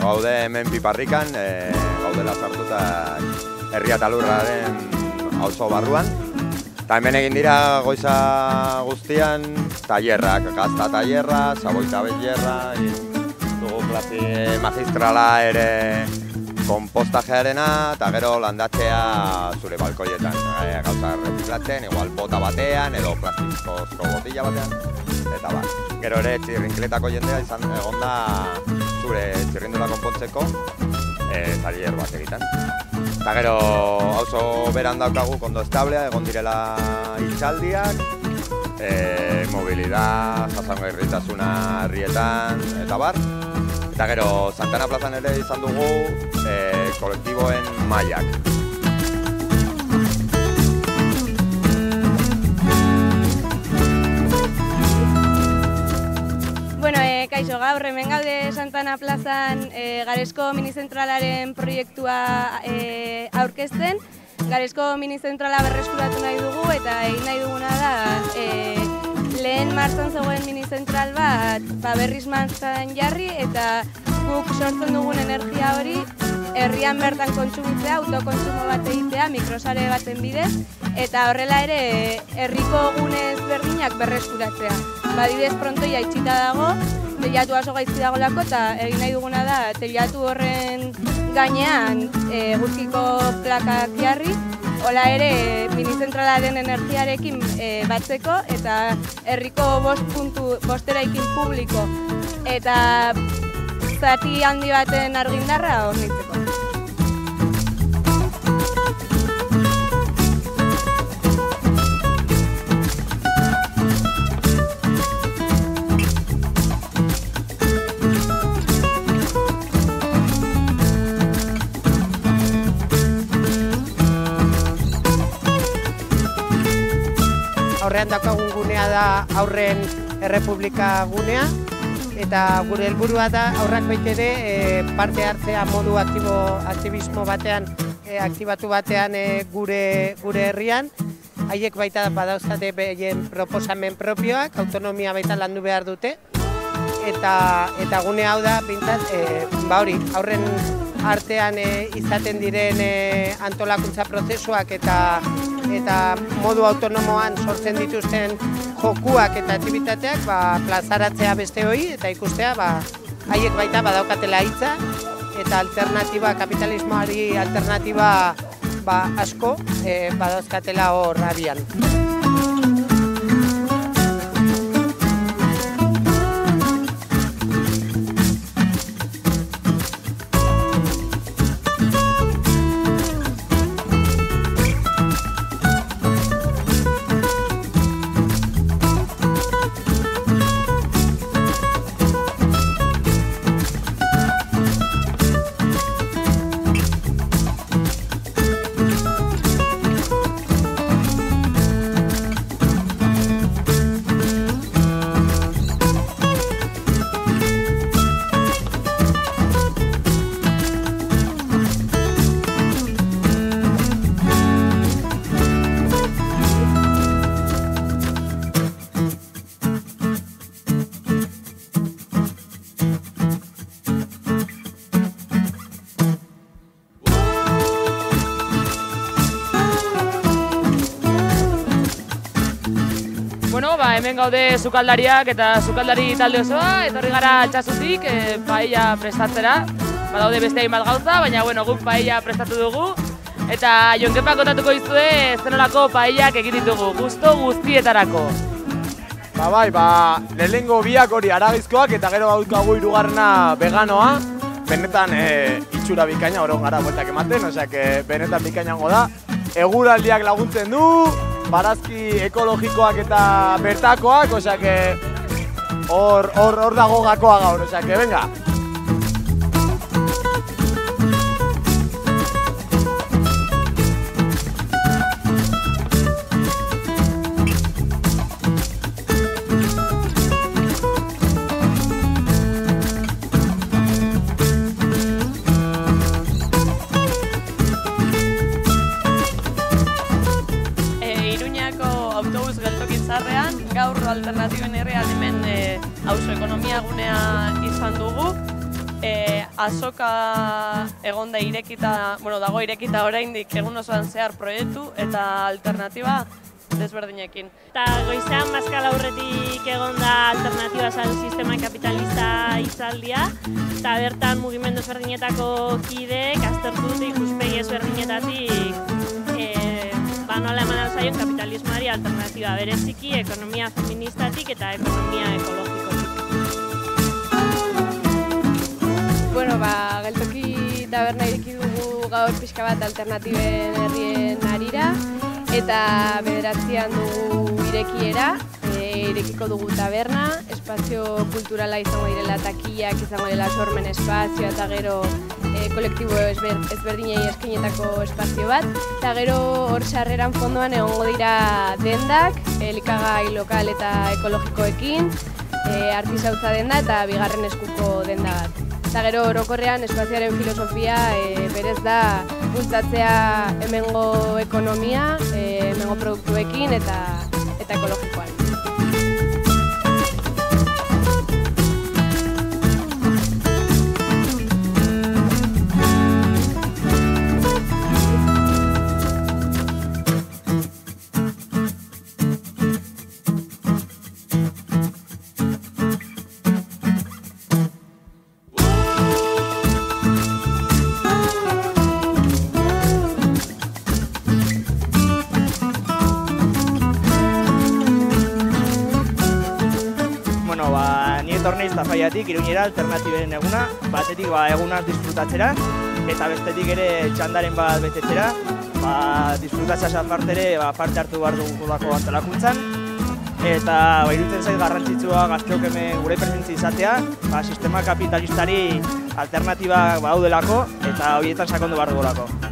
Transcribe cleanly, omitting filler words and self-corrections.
gaude hemen Piparrikan, gaudela sartuta herria eta lurraren auzo barruan. Eta hemen egin dira goiza guztian tailerrak, gazta tailerra, saboita belerra, dugu klase magistrala ere konpostajearena, eta gero landatzea zure balkoietan. Gauza reziklatzen, igual bota batean edo plastikozko botila batean. Eta gero ere txirrinkletako jendea egon da zure txirrindula konpontzeko tailer bat egiten. Eta gero auzo beran daukagu kondo establea, egon direla itxaldiak, mobilidad, jasangarritasuna herrietan eta bar. Eta gero Santana plazan ere izan dugu kolektiboen mailak. Bueno, kaixo, gaur hemen gaude Santana plazan Garezko minizentralaren proiektua aurkezten. Garezko minizentrala berreskuratu nahi dugu eta egin nahi duguna da lehen martxan zegoen minizentral bat berriz martxan jarri eta guk sortzen dugun energia hori herrian bertan kontsumitzea, autokontsumo bat egitea, mikrosare baten bidez, eta horrela ere herriko gune ezberdinak berreskuratzea. Adibidez, prontoia itxita dago, teilatu oso gaizki dagolako eta egin nahi duguna da teilatu horren gainean eguzkiko plakak jarri, hola ere minizentralaren energiarekin batzeko eta herriko bosteraikin publiko eta zati handi baten argindarra hornitzeko. Aurrean daukagun gunea da Aurren Errepublika gunea, eta gure helburua da aurrak baita ere parte hartzea modu aktibismo batean, aktibatu batean gure herrian. Haiek baita badauzkate behien proposamen propioak, autonomia baita landu behar dute, eta gune hau da, bintzat, hori, aurren artean izaten diren antolakuntza prozesuak eta modu autonomoan sortzen dituzten jokuak eta aktibitateak plazaratzea beste hori eta ikustea haiek baita badaukatela hitza eta alternatiba, kapitalismoari alternatiba asko badauzkatela hor abian. Hemen gaude sukaldariak eta sukaldari talde osoa, etorri gara Altsazutik paella prestatzera. Badaude beste hainbat gauza, baina guk paella prestatu dugu. Eta Jonkepa kontatuko dizue zenolako paellak egin ditugu, gusto guztietarako. Lehenengo biak hori aragizkoak eta gero daukagu hirugarrena veganoa. Benetan itxura bikaina oron gara bueltak ematen, benetan bikainango da. Eguraldiak laguntzen du, barazki ekologikoak eta bertakoak, hor dago gakoa gaur, venga! Gaur alternatiben herrian hemen auzo ekonomia gunea izan dugu. azoka egonda irekita, dago irekita oraindik egun osoan zehar proiektu eta alternatiba desberdinekin. Eta goizean Maskal aurretik egonda alternatiba salud sistema kapitalista hitzaldia, eta bertan mugimendu ezberdinetako kideek aztertu dute ikuspegi ezberdinetatik nola eman alzaion kapitalismoari alternatiba bereziki, ekonomia feministatik eta ekonomia ekologikotik. Geltoki taberna ireki dugu gaur pixka bat alternatiben herrien harira, eta 9:00 dugu irekiera, irekiko dugu taberna, espazio kulturala izango direla, takillak izango direla, sormen espazio eta gero kolektibo ezberdinei eskainetako espazio bat, eta gero hor sarreran fondoan egongo dira dendak, elikagai lokal eta ekologikoekin, artisautza denda eta bigarren eskuko denda bat. Eta gero orokorrean espazioaren filosofia berez da bultzatzea hemengo ekonomia, hemengo produktuekin eta ekologikoan. Ni etorneiz Tafaiatik, Iruñera alternatiben eguna, batetik egunaz disfrutatzera, eta bestetik ere txandaren bat betetzera, disfrutatzea aparte ere parte hartu behar dugulako antolakuntzan, eta iruditzen zait garrantzitsua gazteok hemen gure presentzi izatea, sistema kapitalistari alternatiba daudelako eta horietan sakondu behar dugulako.